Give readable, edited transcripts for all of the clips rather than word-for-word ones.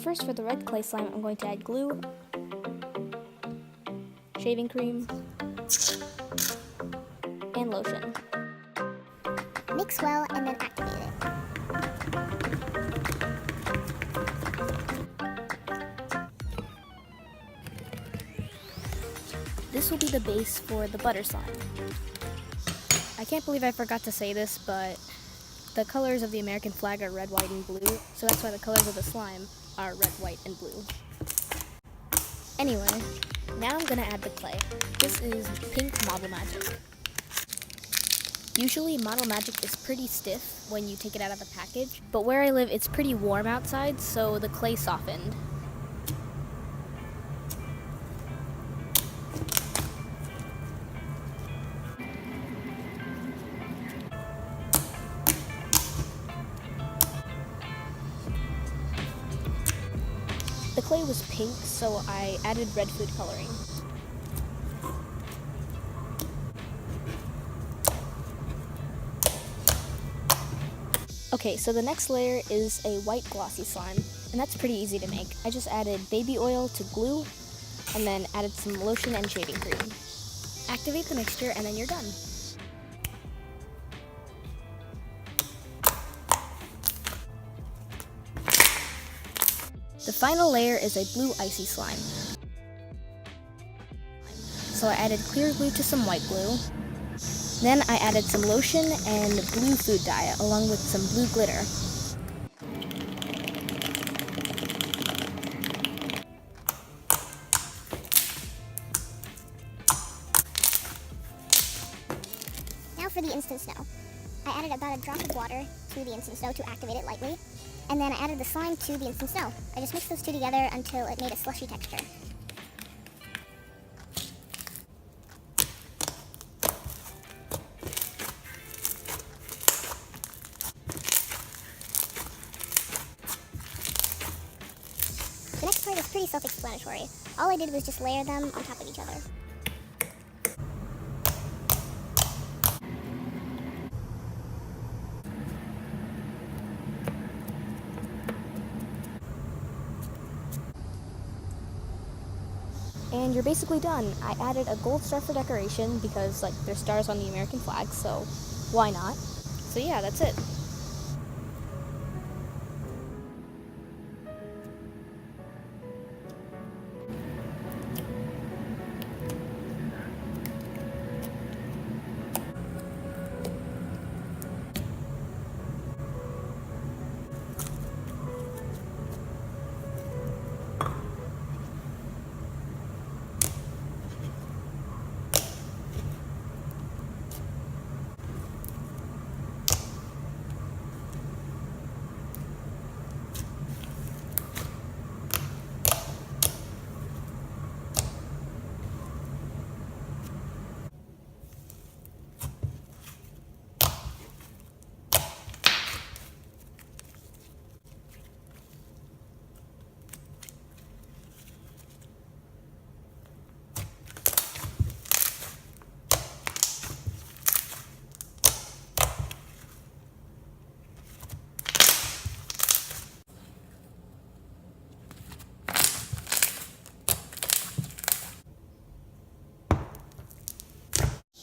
first for the red clay slime, I'm going to add glue, shaving cream, and lotion. Mix well and then activate it. This will be the base for the butter slime. I can't believe I forgot to say this, but the colors of the American flag are red, white, and blue, so that's why the colors of the slime are red, white, and blue. Anyway, now I'm gonna add the clay. This is pink Model Magic. Usually Model Magic is pretty stiff when you take it out of the package, but where I live it's pretty warm outside, so the clay softened. The clay was pink, so I added red food coloring. Okay, so the next layer is a white glossy slime, and that's pretty easy to make. I just added baby oil to glue, and then added some lotion and shaving cream. Activate the mixture, and then you're done. The final layer is a blue icy slime. So I added clear glue to some white glue. Then I added some lotion and blue food dye along with some blue glitter. Now for the instant snow. I added about a drop of water to the instant snow to activate it lightly, and then I added the slime to the instant snow. I just mixed those two together until it made a slushy texture. The next part is pretty self-explanatory. All I did was just layer them on top of each other. And you're basically done. I added a gold star for decoration because there's stars on the American flag, so why not? So yeah, that's it.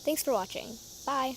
Thanks for watching. Bye!